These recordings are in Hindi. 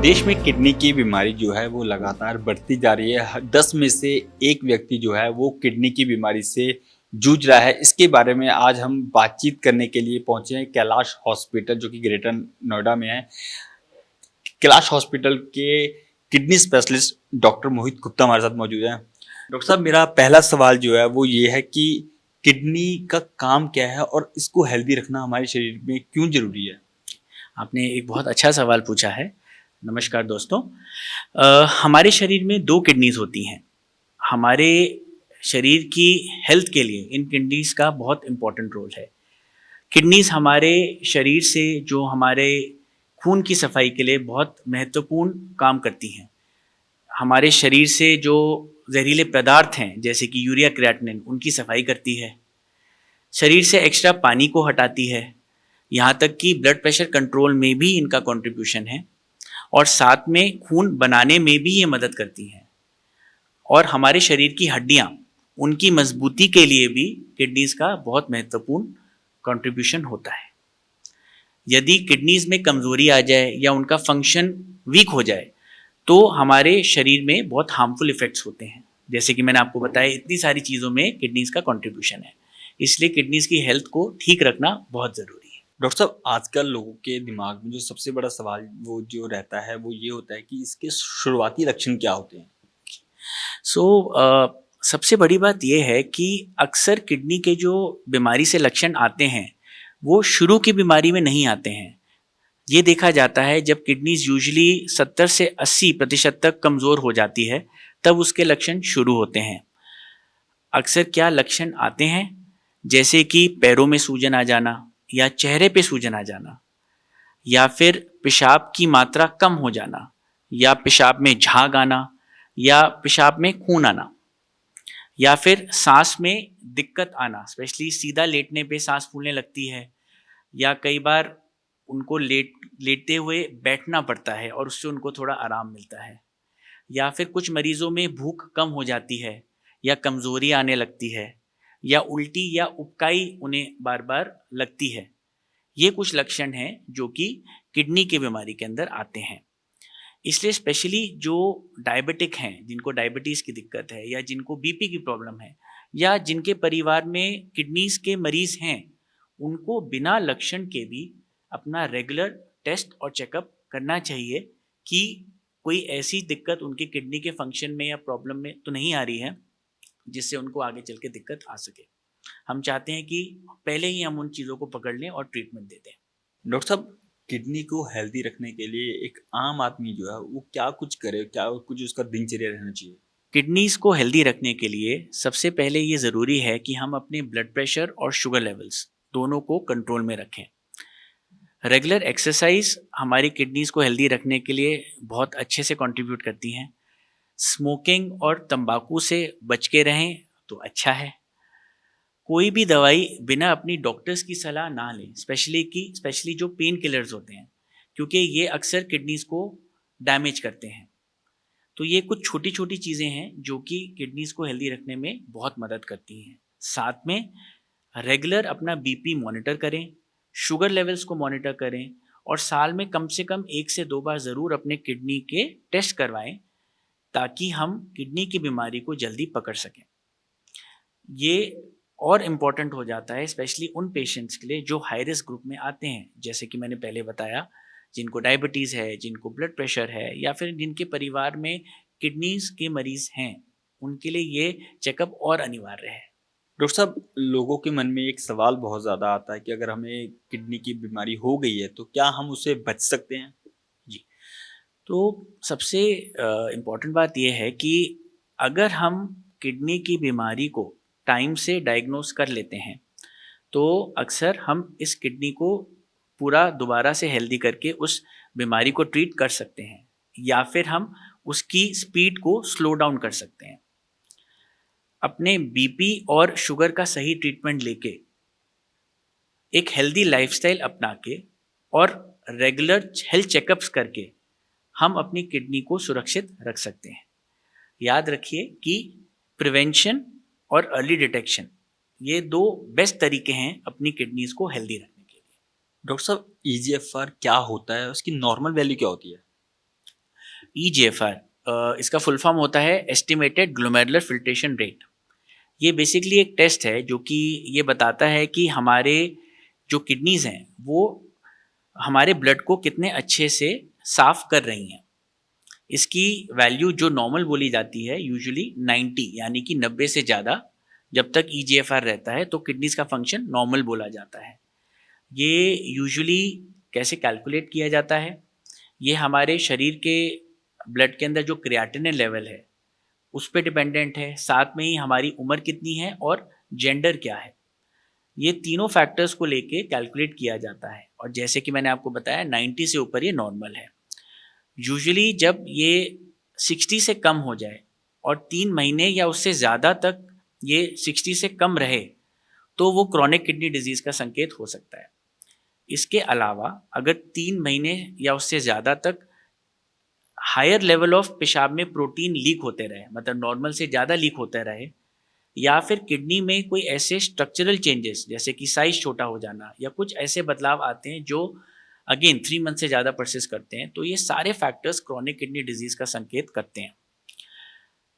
देश में किडनी की बीमारी जो है वो लगातार बढ़ती जा रही है। 10 में से एक व्यक्ति जो है वो किडनी की बीमारी से जूझ रहा है। इसके बारे में आज हम बातचीत करने के लिए पहुंचे हैं कैलाश हॉस्पिटल, जो कि ग्रेटर नोएडा में है। कैलाश हॉस्पिटल के किडनी स्पेशलिस्ट डॉक्टर मोहित गुप्ता हमारे साथ मौजूद हैं। डॉक्टर साहब, मेरा पहला सवाल जो है वो ये है कि किडनी का काम क्या है और इसको हेल्दी रखना हमारे शरीर में क्यों जरूरी है? आपने एक बहुत अच्छा सवाल पूछा है। नमस्कार दोस्तों। हमारे शरीर में दो किडनीज होती हैं। हमारे शरीर की हेल्थ के लिए इन किडनीज का बहुत इम्पोर्टेंट रोल है। किडनीज हमारे शरीर से जो हमारे खून की सफाई के लिए बहुत महत्वपूर्ण काम करती हैं। हमारे शरीर से जो जहरीले पदार्थ हैं जैसे कि यूरिया क्रिएटिनिन, उनकी सफाई करती है। शरीर से एक्स्ट्रा पानी को हटाती है। यहाँ तक कि ब्लड प्रेशर कंट्रोल में भी इनका कंट्रीब्यूशन है और साथ में खून बनाने में भी ये मदद करती हैं। और हमारे शरीर की हड्डियाँ, उनकी मजबूती के लिए भी किडनीज का बहुत महत्वपूर्ण कंट्रीब्यूशन होता है। यदि किडनीज में कमजोरी आ जाए या उनका फंक्शन वीक हो जाए तो हमारे शरीर में बहुत हार्मफुल इफेक्ट्स होते हैं। जैसे कि मैंने आपको बताया, इतनी सारी चीज़ों में किडनीज का कंट्रीब्यूशन है। इसलिए किडनीज की हेल्थ को ठीक रखना बहुत ज़रूरी है। डॉक्टर साहब, आजकल लोगों के दिमाग में जो सबसे बड़ा सवाल वो जो रहता है वो ये होता है कि इसके शुरुआती लक्षण क्या होते हैं? सबसे बड़ी बात यह है कि अक्सर किडनी के जो बीमारी से लक्षण आते हैं वो शुरू की बीमारी में नहीं आते हैं। ये देखा जाता है जब किडनीज यूजली 70 से 80% तक कमज़ोर हो जाती है, तब उसके लक्षण शुरू होते हैं। अक्सर क्या लक्षण आते हैं, जैसे कि पैरों में सूजन आ जाना या चेहरे पे सूजन आ जाना, या फिर पेशाब की मात्रा कम हो जाना, या पेशाब में झाग आना, या पेशाब में खून आना, या फिर सांस में दिक्कत आना। स्पेशली सीधा लेटने पे सांस फूलने लगती है, या कई बार उनको लेटते हुए बैठना पड़ता है और उससे उनको थोड़ा आराम मिलता है। या फिर कुछ मरीजों में भूख कम हो जाती है, या कमज़ोरी आने लगती है, या उल्टी या उबकाई उन्हें बार बार लगती है। ये कुछ लक्षण हैं जो कि किडनी की बीमारी के अंदर आते हैं। इसलिए स्पेशली जो डायबिटिक हैं, जिनको डायबिटीज़ की दिक्कत है, या जिनको बीपी की प्रॉब्लम है, या जिनके परिवार में किडनीज के मरीज़ हैं, उनको बिना लक्षण के भी अपना रेगुलर टेस्ट और चेकअप करना चाहिए कि कोई ऐसी दिक्कत उनकी किडनी के फंक्शन में या प्रॉब्लम में तो नहीं आ रही है जिससे उनको आगे चल के दिक्कत आ सके। हम चाहते हैं कि पहले ही हम उन चीज़ों को पकड़ लें और ट्रीटमेंट दे दें। डॉक्टर साहब, किडनी को हेल्दी रखने के लिए एक आम आदमी जो है वो क्या कुछ करे, क्या कुछ उसका दिनचर्या रहना चाहिए? किडनीज को हेल्दी रखने के लिए सबसे पहले ये ज़रूरी है कि हम अपने ब्लड प्रेशर और शुगर लेवल्स दोनों को कंट्रोल में रखें। रेगुलर एक्सरसाइज हमारी किडनीज को हेल्दी रखने के लिए बहुत अच्छे से कंट्रीब्यूट करती हैं। स्मोकिंग और तंबाकू से बच के रहें तो अच्छा है। कोई भी दवाई बिना अपनी डॉक्टर्स की सलाह ना लें, स्पेशली जो पेन किलर्स होते हैं, क्योंकि ये अक्सर किडनीज को डैमेज करते हैं। तो ये कुछ छोटी छोटी चीज़ें हैं जो कि किडनीज को हेल्दी रखने में बहुत मदद करती हैं। साथ में रेगुलर अपना बीपी मॉनिटर करें, शुगर लेवल्स को मॉनिटर करें, और साल में कम से कम 1 से 2 बार ज़रूर अपने किडनी के टेस्ट करवाएं ताकि हम किडनी की बीमारी को जल्दी पकड़ सकें। ये और इम्पॉर्टेंट हो जाता है स्पेशली उन पेशेंट्स के लिए जो हाई रिस्क ग्रुप में आते हैं, जैसे कि मैंने पहले बताया, जिनको डायबिटीज़ है, जिनको ब्लड प्रेशर है, या फिर जिनके परिवार में किडनीज के मरीज़ हैं। उनके लिए ये चेकअप और अनिवार्य है। डॉक्टर साहब, लोगों के मन में एक सवाल बहुत ज़्यादा आता है कि अगर हमें किडनी की बीमारी हो गई है तो क्या हम उससे बच सकते हैं? जी, तो सबसे इम्पॉर्टेंट बात यह है कि अगर हम किडनी की बीमारी को टाइम से डायग्नोस कर लेते हैं तो अक्सर हम इस किडनी को पूरा दोबारा से हेल्दी करके उस बीमारी को ट्रीट कर सकते हैं, या फिर हम उसकी स्पीड को स्लो डाउन कर सकते हैं। अपने बीपी और शुगर का सही ट्रीटमेंट लेके, एक हेल्दी लाइफस्टाइल अपना के, और रेगुलर हेल्थ चेकअप्स करके हम अपनी किडनी को सुरक्षित रख सकते हैं। याद रखिए कि प्रिवेंशन और अर्ली डिटेक्शन, ये दो बेस्ट तरीके हैं अपनी किडनीज को हेल्दी रखने के लिए। डॉक्टर साहब, ईजीएफआर क्या होता है? उसकी नॉर्मल वैल्यू क्या होती है? EGFR इसका फुल फॉर्म होता है एस्टिमेटेड ग्लोमेरुलर फिल्ट्रेशन रेट। ये बेसिकली एक टेस्ट है जो कि ये बताता है कि हमारे जो किडनीज हैं वो हमारे ब्लड को कितने अच्छे से साफ कर रही हैं। इसकी वैल्यू जो नॉर्मल बोली जाती है यूजुअली 90 यानी कि 90 से ज़्यादा जब तक EGFR रहता है तो किडनीज का फंक्शन नॉर्मल बोला जाता है। ये यूजुअली कैसे कैलकुलेट किया जाता है? ये हमारे शरीर के ब्लड के अंदर जो क्रिएटिनिन लेवल है उस पर डिपेंडेंट है, साथ में ही हमारी उम्र कितनी है और जेंडर क्या है। ये तीनों फैक्टर्स को लेके कैलकुलेट किया जाता है और जैसे कि मैंने आपको बताया 90 से ऊपर ये नॉर्मल है। यूजुअली जब ये 60 से कम हो जाए और 3 महीने या उससे ज़्यादा तक ये 60 से कम रहे तो वो क्रॉनिक किडनी डिजीज़ का संकेत हो सकता है। इसके अलावा अगर 3 महीने या उससे ज़्यादा तक हायर लेवल ऑफ पेशाब में प्रोटीन लीक होते रहे, मतलब नॉर्मल से ज़्यादा लीक होते रहे, या फिर किडनी में कोई ऐसे स्ट्रक्चरल चेंजेस जैसे कि साइज छोटा हो जाना या कुछ ऐसे बदलाव आते हैं जो अगेन 3 मंथ से ज़्यादा परसिस्ट करते हैं, तो ये सारे फैक्टर्स क्रॉनिक किडनी डिजीज़ का संकेत करते हैं।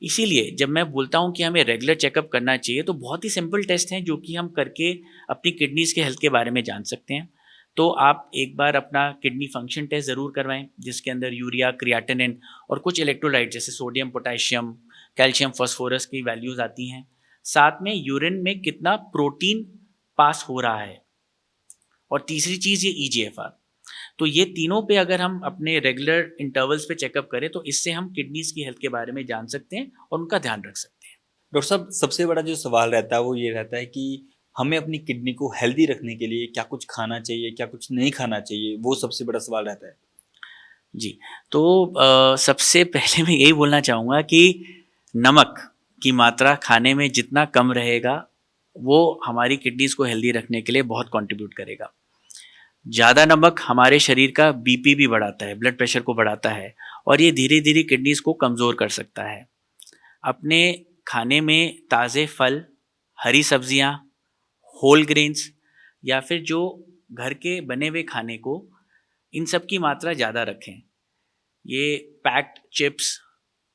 इसीलिए जब मैं बोलता हूँ कि हमें रेगुलर चेकअप करना चाहिए तो बहुत ही सिंपल टेस्ट हैं जो कि हम करके अपनी किडनीज़ के हेल्थ के बारे में जान सकते हैं। तो आप एक बार अपना किडनी फंक्शन टेस्ट ज़रूर करवाएं जिसके अंदर यूरिया, क्रिएटिनिन और कुछ इलेक्ट्रोलाइट जैसे सोडियम, पोटेशियम, कैल्शियम, फास्फोरस की वैल्यूज़ आती हैं। साथ में यूरिन में कितना प्रोटीन पास हो रहा है और तीसरी चीज़ ये EGFR। तो ये तीनों पे अगर हम अपने रेगुलर इंटरवल्स पे चेकअप करें तो इससे हम किडनीज़ की हेल्थ के बारे में जान सकते हैं और उनका ध्यान रख सकते हैं। डॉक्टर साहब, सबसे बड़ा जो सवाल रहता है वो ये रहता है कि हमें अपनी किडनी को हेल्दी रखने के लिए क्या कुछ खाना चाहिए, क्या कुछ नहीं खाना चाहिए, वो सबसे बड़ा सवाल रहता है। जी, तो सबसे पहले मैं यही बोलना चाहूँगा कि नमक की मात्रा खाने में जितना कम रहेगा वो हमारी किडनीज़ को हेल्दी रखने के लिए बहुत कंट्रीब्यूट करेगा। ज़्यादा नमक हमारे शरीर का BP भी बढ़ाता है, ब्लड प्रेशर को बढ़ाता है और ये धीरे धीरे किडनीज़ को कमज़ोर कर सकता है। अपने खाने में ताज़े फल, हरी सब्जियाँ, होल ग्रेन्स या फिर जो घर के बने हुए खाने को, इन सब की मात्रा ज़्यादा रखें। ये पैक्ड चिप्स,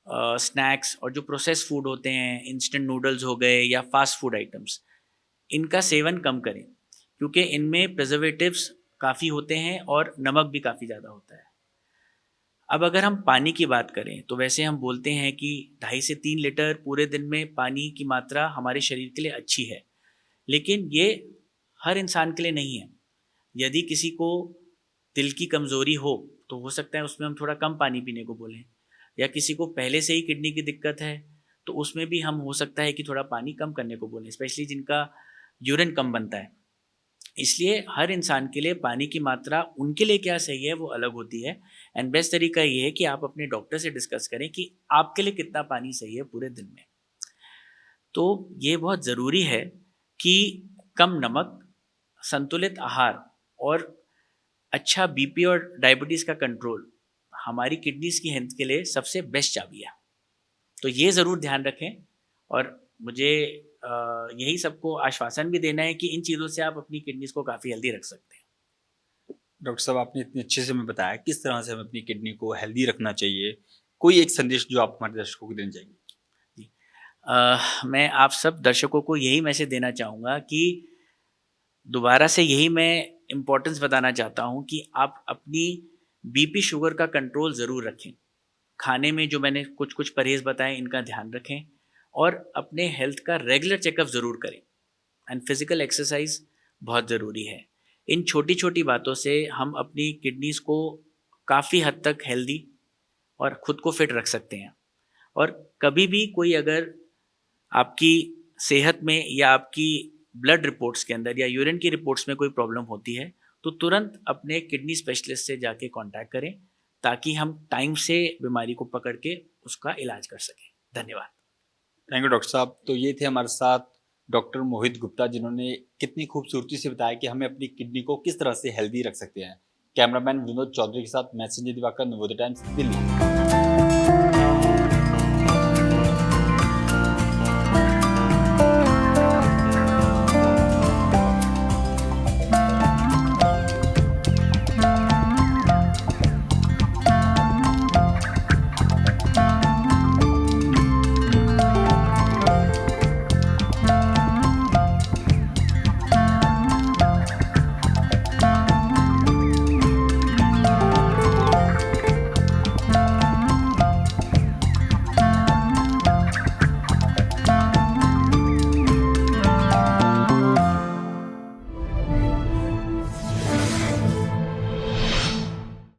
स्नैक्स और जो प्रोसेस फूड होते हैं, इंस्टेंट नूडल्स हो गए या फास्ट फूड आइटम्स, इनका सेवन कम करें क्योंकि इनमें प्रिजर्वेटिव्स काफ़ी होते हैं और नमक भी काफ़ी ज़्यादा होता है। अब अगर हम पानी की बात करें तो वैसे हम बोलते हैं कि 2.5 से 3 लीटर पूरे दिन में पानी की मात्रा हमारे शरीर के लिए अच्छी है, लेकिन ये हर इंसान के लिए नहीं है। यदि किसी को दिल की कमज़ोरी हो तो हो सकता है उसमें हम थोड़ा कम पानी पीने को बोलें, या किसी को पहले से ही किडनी की दिक्कत है तो उसमें भी हम हो सकता है कि थोड़ा पानी कम करने को बोलें, स्पेशली जिनका यूरिन कम बनता है। इसलिए हर इंसान के लिए पानी की मात्रा उनके लिए क्या सही है वो अलग होती है एंड बेस्ट तरीका ये है कि आप अपने डॉक्टर से डिस्कस करें कि आपके लिए कितना पानी सही है पूरे दिन में। तो ये बहुत ज़रूरी है कि कम नमक, संतुलित आहार और अच्छा BP और डायबिटीज़ का कंट्रोल हमारी किडनीज़ की हेल्थ के लिए सबसे बेस्ट चाबी है। तो ये ज़रूर ध्यान रखें और मुझे यही सबको आश्वासन भी देना है कि इन चीज़ों से आप अपनी किडनीज़ को काफ़ी हेल्दी रख सकते हैं। डॉक्टर साहब, आपने इतने अच्छे से हमें बताया किस तरह से हमें अपनी किडनी को हेल्दी रखना चाहिए। कोई एक संदेश जो आप हमारे दर्शकों को देना चाहेंगे? जी, मैं आप सब दर्शकों को यही मैसेज देना चाहूँगा कि दोबारा से यही मैं इम्पोर्टेंस बताना चाहता हूँ कि आप अपनी BP शुगर का कंट्रोल ज़रूर रखें। खाने में जो मैंने कुछ कुछ परहेज़ बताए इनका ध्यान रखें और अपने हेल्थ का रेगुलर चेकअप ज़रूर करें एंड फिज़िकल एक्सरसाइज बहुत ज़रूरी है। इन छोटी छोटी बातों से हम अपनी किडनीज़ को काफ़ी हद तक हेल्दी और ख़ुद को फिट रख सकते हैं। और कभी भी कोई अगर आपकी सेहत में या आपकी ब्लड रिपोर्ट्स के अंदर या यूरिन की रिपोर्ट्स में कोई प्रॉब्लम होती है तो तुरंत अपने किडनी स्पेशलिस्ट से जाके कांटेक्ट करें ताकि हम टाइम से बीमारी को पकड़ के उसका इलाज कर सकें। धन्यवाद। थैंक यू डॉक्टर साहब। तो ये थे हमारे साथ डॉक्टर मोहित गुप्ता, जिन्होंने कितनी खूबसूरती से बताया कि हमें अपनी किडनी को किस तरह से हेल्दी रख सकते हैं। कैमरामैन विनोद चौधरी के साथ मैं संजय दिवाकर, नवोदय टाइम्स, दिल्ली।